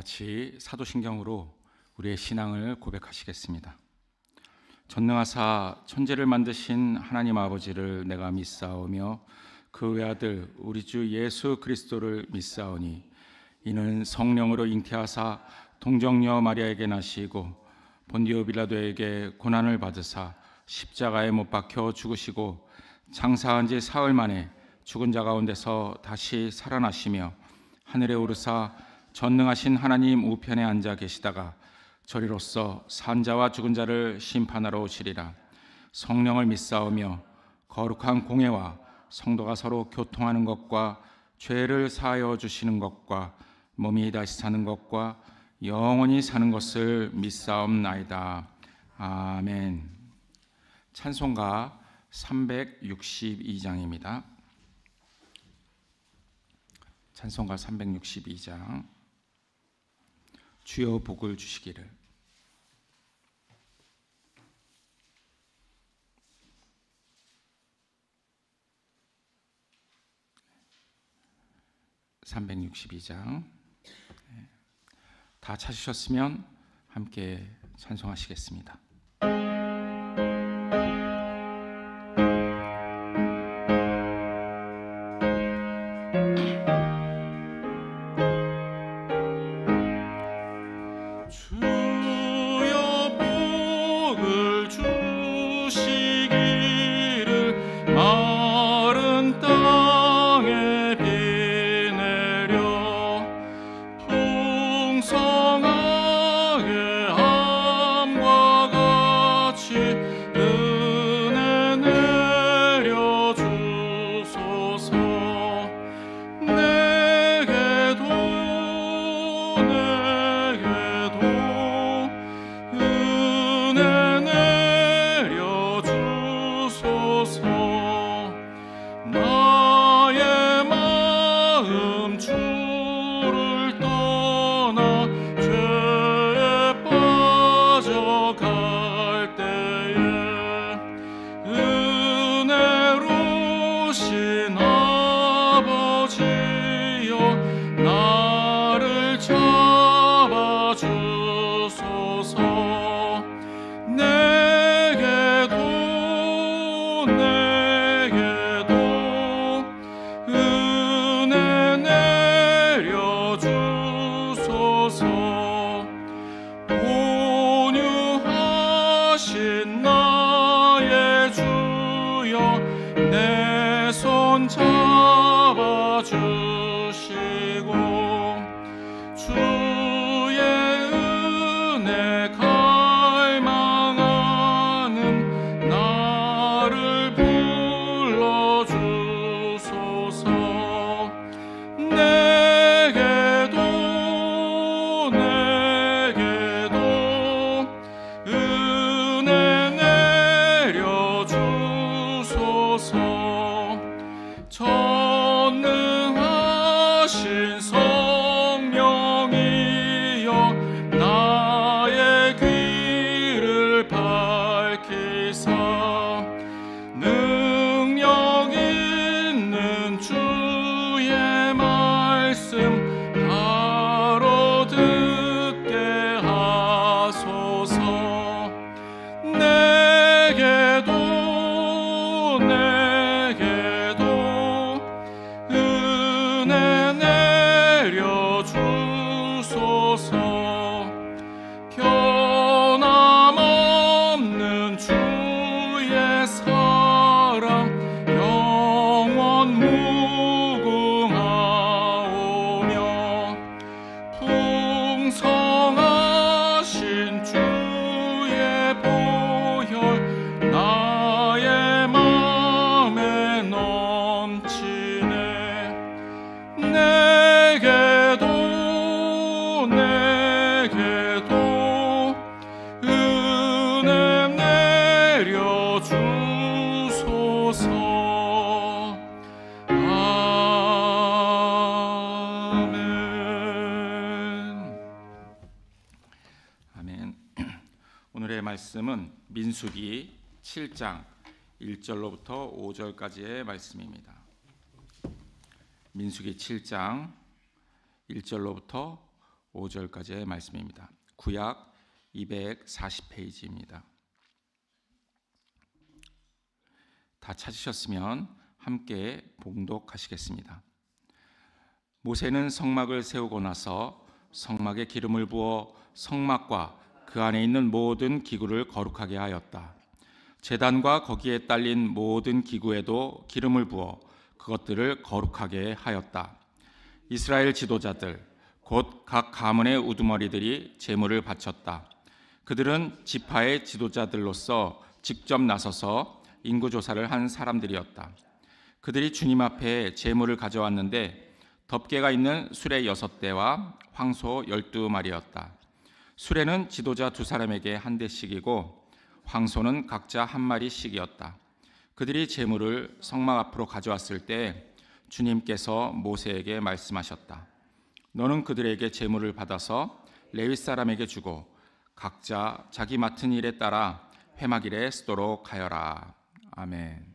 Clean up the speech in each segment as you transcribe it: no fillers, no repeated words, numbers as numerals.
같이 사도신경으로 우리의 신앙을 고백하시겠습니다. 전능하사 천지를 만드신 하나님 아버지를 내가 믿사오며 그 외아들 우리 주 예수 그리스도를 믿사오니 이는 성령으로 잉태하사 동정녀 마리아에게 나시고 본디오 빌라도에게 고난을 받으사 십자가에 못 박혀 죽으시고 장사한 지 사흘 만에 죽은 자 가운데서 다시 살아나시며 하늘에 오르사 전능하신 하나님 우편에 앉아 계시다가 저리로서 산자와 죽은 자를 심판하러 오시리라. 성령을 믿사오며 거룩한 공회와 성도가 서로 교통하는 것과 죄를 사하여 주시는 것과 몸이 다시 사는 것과 영원히 사는 것을 믿사옵나이다. 아멘. 찬송가 362장입니다. 찬송가 362장. 주여 복을 주시기를. (362장) 다 찾으셨으면 함께 찬송하시겠습니다. 오늘의 말씀은 민수기 7장 1절로부터 5절까지의 말씀입니다. 민수기 7장 1절로부터 5절까지의 말씀입니다. 구약 240페이지입니다. 다 찾으셨으면 함께 봉독하시겠습니다. 모세는 성막을 세우고 나서 성막에 기름을 부어 성막과 그 안에 있는 모든 기구를 거룩하게 하였다. 제단과 거기에 딸린 모든 기구에도 기름을 부어 그것들을 거룩하게 하였다. 이스라엘 지도자들 곧 각 가문의 우두머리들이 제물을 바쳤다. 그들은 지파의 지도자들로서 직접 나서서 인구조사를 한 사람들이었다. 그들이 주님 앞에 제물을 가져왔는데 덮개가 있는 수레 6대와 황소 12마리였다. 수레는 지도자 2사람에게 한 대씩이고 황소는 각자 한 마리씩이었다. 그들이 제물을 성막 앞으로 가져왔을 때 주님께서 모세에게 말씀하셨다. 너는 그들에게 제물을 받아서 레위 사람에게 주고 각자 자기 맡은 일에 따라 회막일에 쓰도록 하여라. 아멘.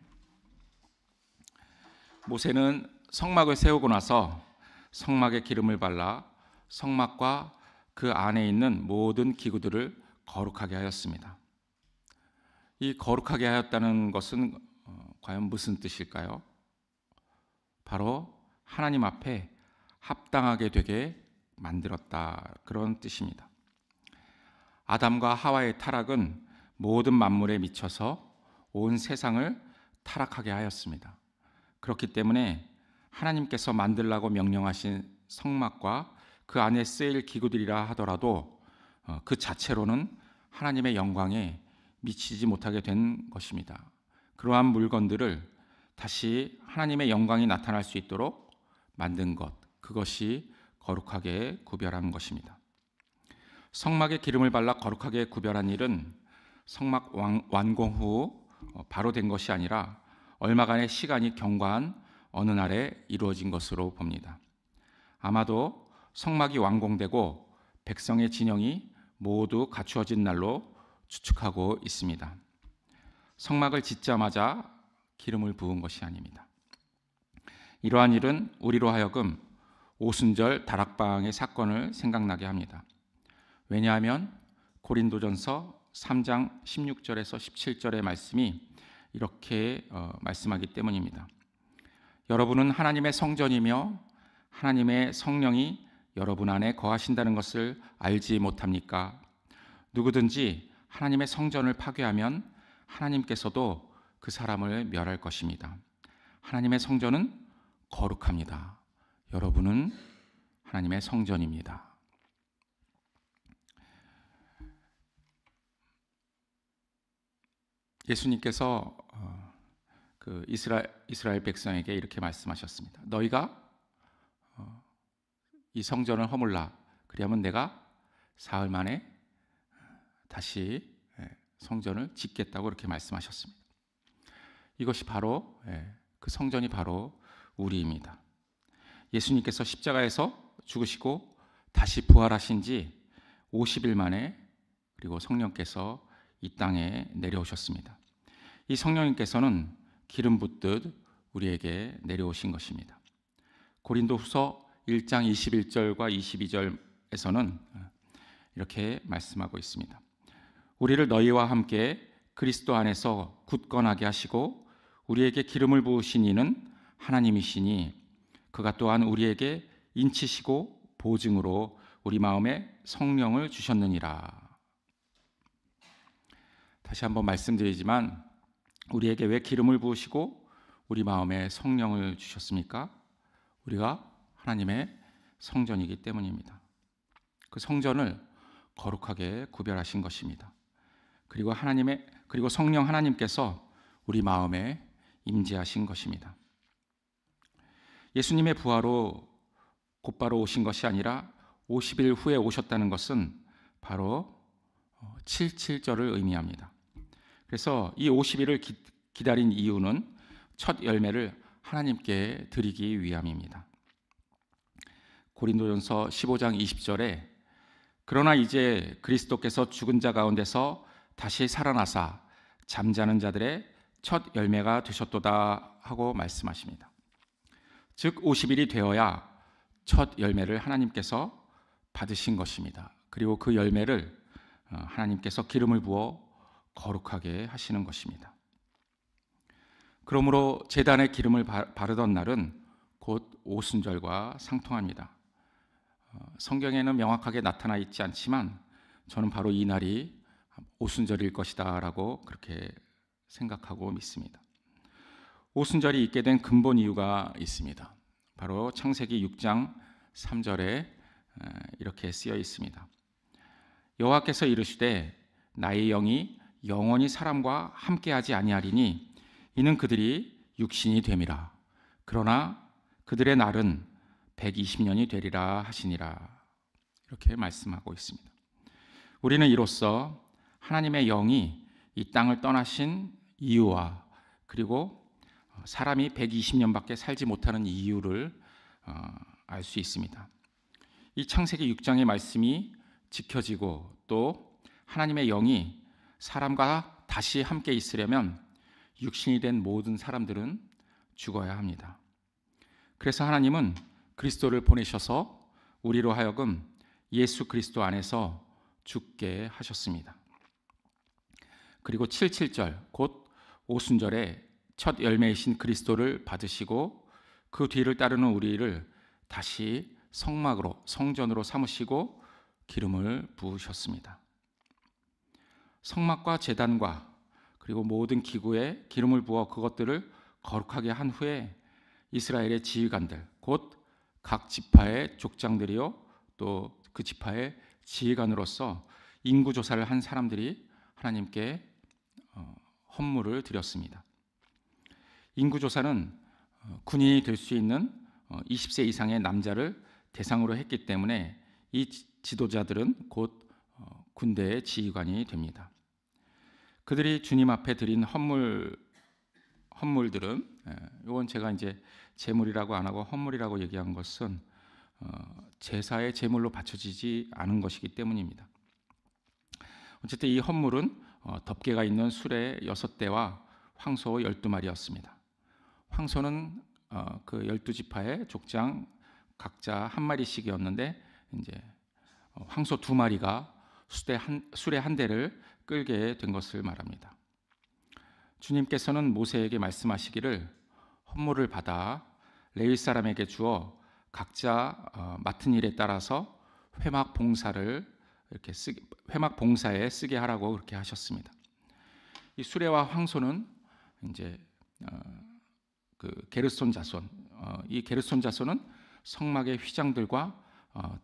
모세는 성막을 세우고 나서 성막에 기름을 발라 성막과 그 안에 있는 모든 기구들을 거룩하게 하였습니다. 이 거룩하게 하였다는 것은 과연 무슨 뜻일까요? 바로 하나님 앞에 합당하게 되게 만들었다, 그런 뜻입니다. 아담과 하와의 타락은 모든 만물에 미쳐서 온 세상을 타락하게 하였습니다. 그렇기 때문에 하나님께서 만들라고 명령하신 성막과 그 안에 쓰일 기구들이라 하더라도 그 자체로는 하나님의 영광에 미치지 못하게 된 것입니다. 그러한 물건들을 다시 하나님의 영광이 나타날 수 있도록 만든 것, 그것이 거룩하게 구별한 것입니다. 성막에 기름을 발라 거룩하게 구별한 일은 성막 완공 후 바로 된 것이 아니라 얼마간의 시간이 경과한 어느 날에 이루어진 것으로 봅니다. 아마도 성막이 완공되고 백성의 진영이 모두 갖추어진 날로 추측하고 있습니다. 성막을 짓자마자 기름을 부은 것이 아닙니다. 이러한 일은 우리로 하여금 오순절 다락방의 사건을 생각나게 합니다. 왜냐하면 고린도전서 3장 16절에서 17절의 말씀이 이렇게 말씀하기 때문입니다. 여러분은 하나님의 성전이며 하나님의 성령이 여러분 안에 거하신다는 것을 알지 못합니까? 누구든지 하나님의 성전을 파괴하면 하나님께서도 그 사람을 멸할 것입니다. 하나님의 성전은 거룩합니다. 여러분은 하나님의 성전입니다. 예수님께서 그 이스라엘 백성에게 이렇게 말씀하셨습니다. 너희가 이 성전을 허물라. 그리하면 내가 사흘 만에 다시 성전을 짓겠다고 그렇게 말씀하셨습니다. 이것이 바로 그 성전이 바로 우리입니다. 예수님께서 십자가에서 죽으시고 다시 부활하신 지 50일 만에 그리고 성령께서 이 땅에 내려오셨습니다. 이 성령님께서는 기름 붓듯 우리에게 내려오신 것입니다. 고린도후서 1장 21절과 22절에서는 이렇게 말씀하고 있습니다. 우리를 너희와 함께 그리스도 안에서 굳건하게 하시고 우리에게 기름을 부으신 이는 하나님이시니 그가 또한 우리에게 인치시고 보증으로 우리 마음에 성령을 주셨느니라. 다시 한번 말씀드리지만 우리에게 왜 기름을 부으시고 우리 마음에 성령을 주셨습니까? 우리가 하나님의 성전이기 때문입니다. 그 성전을 거룩하게 구별하신 것입니다. 그리고 성령 하나님께서 우리 마음에 임재하신 것입니다. 예수님의 부활로 곧바로 오신 것이 아니라 50일 후에 오셨다는 것은 바로 77절을 의미합니다. 그래서 이 50일을 기다린 이유는 첫 열매를 하나님께 드리기 위함입니다. 고린도전서 15장 20절에 그러나 이제 그리스도께서 죽은 자 가운데서 다시 살아나사 잠자는 자들의 첫 열매가 되셨도다 하고 말씀하십니다. 즉 50일이 되어야 첫 열매를 하나님께서 받으신 것입니다. 그리고 그 열매를 하나님께서 기름을 부어 거룩하게 하시는 것입니다. 그러므로 제단에 기름을 바르던 날은 곧 오순절과 상통합니다. 성경에는 명확하게 나타나 있지 않지만 저는 바로 이 날이 오순절일 것이다 라고 그렇게 생각하고 믿습니다. 오순절이 있게 된 근본 이유가 있습니다. 바로 창세기 6장 3절에 이렇게 쓰여 있습니다. 여호와께서 이르시되 나의 영이 영원히 사람과 함께하지 아니하리니 이는 그들이 육신이 됨이라. 그러나 그들의 날은 120년이 되리라 하시니라. 이렇게 말씀하고 있습니다. 우리는 이로써 하나님의 영이 이 땅을 떠나신 이유와 그리고 사람이 120년밖에 살지 못하는 이유를 알 수 있습니다. 이 창세기 6장의 말씀이 지켜지고 또 하나님의 영이 사람과 다시 함께 있으려면 육신이 된 모든 사람들은 죽어야 합니다. 그래서 하나님은 그리스도를 보내셔서 우리로 하여금 예수 그리스도 안에서 죽게 하셨습니다. 그리고 77절 곧 오순절에 첫 열매이신 그리스도를 받으시고 그 뒤를 따르는 우리를 다시 성막으로 성전으로 삼으시고 기름을 부으셨습니다. 성막과 제단과 그리고 모든 기구에 기름을 부어 그것들을 거룩하게 한 후에 이스라엘의 지휘관들 곧 각 지파의 족장들이요 또 그 지파의 지휘관으로서 인구조사를 한 사람들이 하나님께 헌물을 드렸습니다. 인구조사는 군인이 될 수 있는 20세 이상의 남자를 대상으로 했기 때문에 이 지도자들은 곧 군대의 지휘관이 됩니다. 그들이 주님 앞에 드린 헌물들은 이건 제가 이제 제물이라고 안 하고 헌물이라고 얘기한 것은 제사의 제물로 바쳐지지 않은 것이기 때문입니다. 어쨌든 이 헌물은 덮개가 있는 수레 6대와 황소 12마리였습니다. 황소는 그 12지파의 족장 각자 한 마리씩이었는데 이제 황소 2마리가 수레 한 대를 끌게 된 것을 말합니다. 주님께서는 모세에게 말씀하시기를 헌물을 받아 레위 사람에게 주어 각자 맡은 일에 따라서 회막 봉사에 쓰게 하라고 그렇게 하셨습니다. 이 수레와 황소는 이제 그 게르손 자손, 이 게르손 자손은 성막의 휘장들과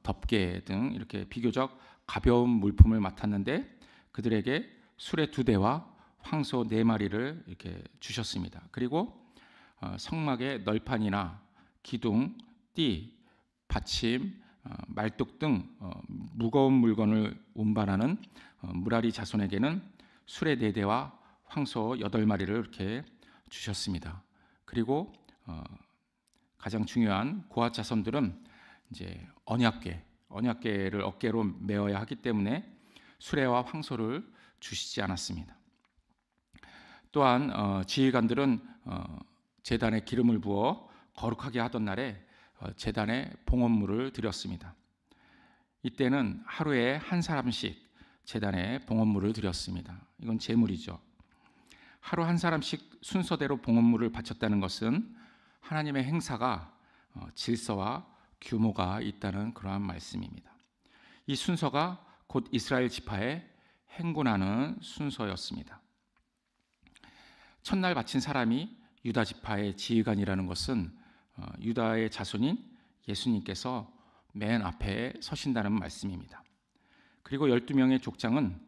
덮개 등 이렇게 비교적 가벼운 물품을 맡았는데 그들에게 수레 2대와 황소 4마리를 이렇게 주셨습니다. 그리고 성막의 널판이나 기둥, 띠, 받침, 말뚝 등 무거운 물건을 운반하는 무라리 자손에게는 수레 4대와 황소 8마리를 이렇게 주셨습니다. 그리고 가장 중요한 고앗 자손들은 이제 언약궤를 어깨로 메어야 하기 때문에 수레와 황소를 주시지 않았습니다. 또한 지휘관들은 제단에 기름을 부어 거룩하게 하던 날에 제단에 봉헌물을 드렸습니다. 이때는 하루에 한 사람씩 제단에 봉헌물을 드렸습니다. 이건 제물이죠. 하루 한 사람씩 순서대로 봉헌물을 바쳤다는 것은 하나님의 행사가 질서와 규모가 있다는 그러한 말씀입니다. 이 순서가 곧 이스라엘 지파의 행군하는 순서였습니다. 첫날 바친 사람이 유다 지파의 지휘관이라는 것은 유다의 자손인 예수님께서 맨 앞에 서신다는 말씀입니다. 그리고 12명의 족장은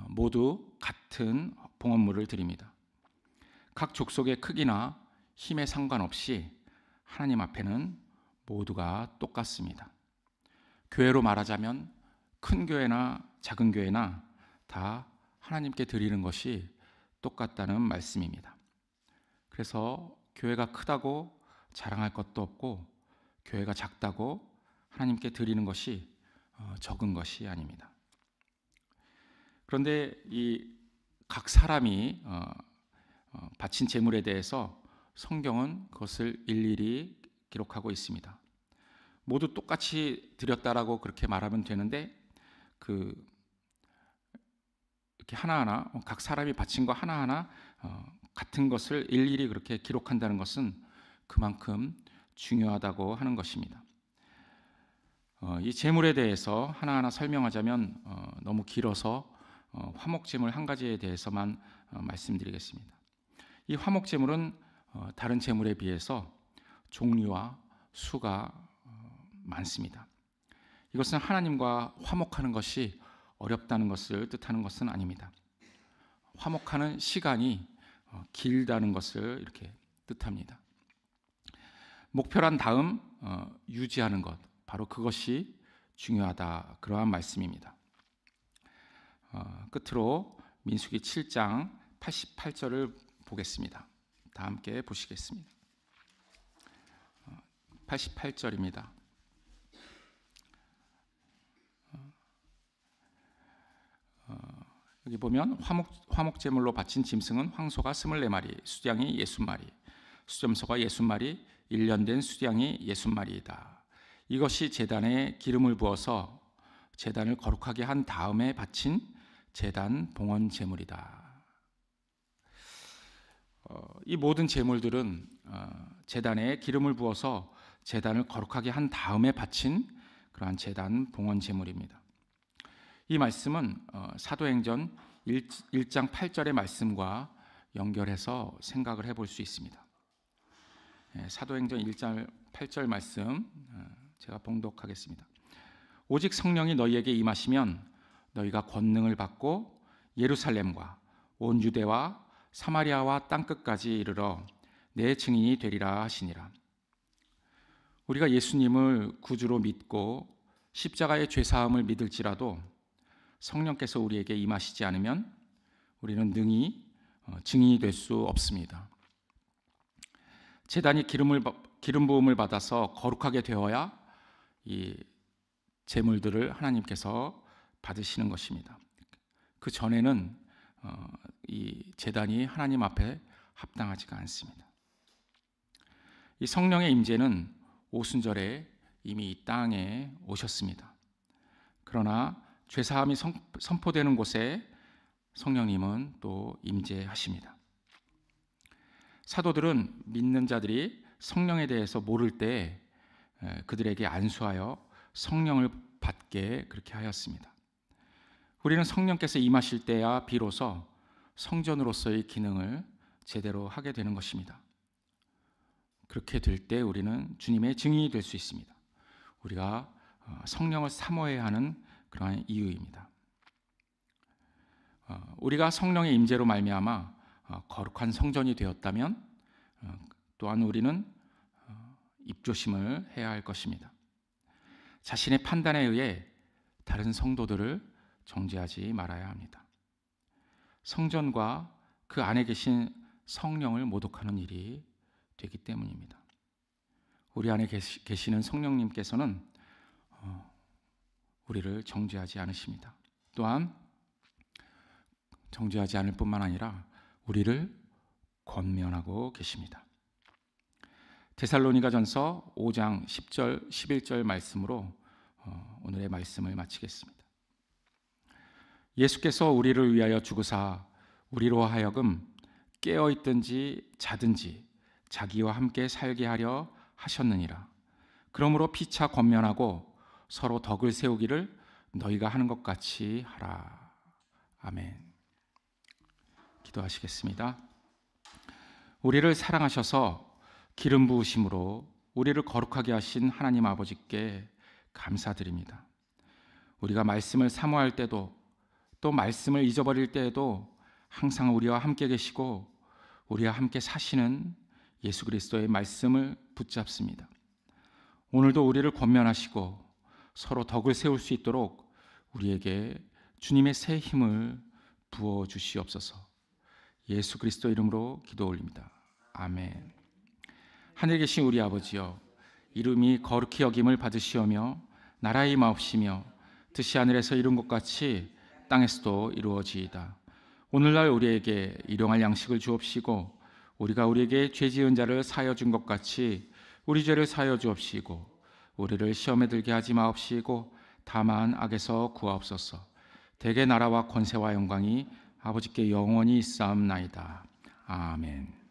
모두 같은 봉헌물을 드립니다. 각 족속의 크기나 힘에 상관없이 하나님 앞에는 모두가 똑같습니다. 교회로 말하자면 큰 교회나 작은 교회나 다 하나님께 드리는 것이 똑같다는 말씀입니다. 그래서 교회가 크다고 자랑할 것도 없고 교회가 작다고 하나님께 드리는 것이 적은 것이 아닙니다. 그런데 이 각 사람이 바친 제물에 대해서 성경은 그것을 일일이 기록하고 있습니다. 모두 똑같이 드렸다라고 그렇게 말하면 되는데 이렇게 하나하나 각 사람이 바친 거 하나하나 같은 것을 일일이 그렇게 기록한다는 것은 그만큼 중요하다고 하는 것입니다. 이 제물에 대해서 하나하나 설명하자면 너무 길어서 화목제물 한 가지에 대해서만 말씀드리겠습니다. 이 화목제물은 다른 제물에 비해서 종류와 수가 많습니다. 이것은 하나님과 화목하는 것이 어렵다는 것을 뜻하는 것은 아닙니다. 화목하는 시간이 길다는 것을 이렇게 뜻합니다. 목표란 다음 유지하는 것, 바로 그것이 중요하다, 그러한 말씀입니다. 끝으로 민수기 7장 88절을 보겠습니다. 다 함께 보시겠습니다. 88절입니다. 여기 보면 화목제물로 바친 짐승은 황소가 24마리, 수장이 60마리, 수점소가 60마리, 1년 된 수장이 60마리이다. 이것이 제단에 기름을 부어서 제단을 거룩하게 한 다음에 바친 제단 봉헌 제물이다. 이 모든 제물들은 제단에 기름을 부어서 제단을 거룩하게 한 다음에 바친 그러한 제단 봉헌 제물입니다. 이 말씀은 사도행전 1장 8절의 말씀과 연결해서 생각을 해볼 수 있습니다. 사도행전 1장 8절 말씀 제가 봉독하겠습니다. 오직 성령이 너희에게 임하시면 너희가 권능을 받고 예루살렘과 온 유대와 사마리아와 땅끝까지 이르러 내 증인이 되리라 하시니라. 우리가 예수님을 구주로 믿고 십자가의 죄사함을 믿을지라도 성령께서 우리에게 임하시지 않으면 우리는 능히 증인이 될 수 없습니다. 제단이 기름 부음을 받아서 거룩하게 되어야 이 제물들을 하나님께서 받으시는 것입니다. 그 전에는 이 제단이 하나님 앞에 합당하지가 않습니다. 이 성령의 임재는 오순절에 이미 이 땅에 오셨습니다. 그러나 죄사함이 선포되는 곳에 성령님은 또 임재하십니다. 사도들은 믿는 자들이 성령에 대해서 모를 때 그들에게 안수하여 성령을 받게 그렇게 하였습니다. 우리는 성령께서 임하실 때야 비로소 성전으로서의 기능을 제대로 하게 되는 것입니다. 그렇게 될 때 우리는 주님의 증인이 될 수 있습니다. 우리가 성령을 사모해야 하는 그러한 이유입니다. 우리가 성령의 임재로 말미암아 거룩한 성전이 되었다면 또한 우리는 입조심을 해야 할 것입니다. 자신의 판단에 의해 다른 성도들을 정죄하지 말아야 합니다. 성전과 그 안에 계신 성령을 모독하는 일이 되기 때문입니다. 우리 안에 계시는 성령님께서는 우리를 정죄하지 않으십니다. 또한 정죄하지 않을 뿐만 아니라 우리를 권면하고 계십니다. 데살로니가전서 5장 10절 11절 말씀으로 오늘의 말씀을 마치겠습니다. 예수께서 우리를 위하여 죽으사 우리로 하여금 깨어 있든지 자든지 자기와 함께 살게 하려 하셨느니라. 그러므로 피차 권면하고 서로 덕을 세우기를 너희가 하는 것 같이 하라. 아멘. 기도하시겠습니다. 우리를 사랑하셔서 기름 부으심으로 우리를 거룩하게 하신 하나님 아버지께 감사드립니다. 우리가 말씀을 사모할 때도 또 말씀을 잊어버릴 때에도 항상 우리와 함께 계시고 우리와 함께 사시는 예수 그리스도의 말씀을 붙잡습니다. 오늘도 우리를 권면하시고 서로 덕을 세울 수 있도록 우리에게 주님의 새 힘을 부어 주시옵소서. 예수 그리스도 이름으로 기도 올립니다. 아멘. 하늘에 계신 우리 아버지여, 이름이 거룩히 여김을 받으시오며 나라의 마옵시며 뜻이 하늘에서 이룬 것 같이 땅에서도 이루어지이다. 오늘날 우리에게 일용할 양식을 주옵시고 우리가 우리에게 죄 지은 자를 사하여 준 것 같이 우리 죄를 사하여 주옵시고 우리를 시험에 들게 하지 마옵시고 다만 악에서 구하옵소서. 대개 나라와 권세와 영광이 아버지께 영원히 있사옵나이다. 아멘.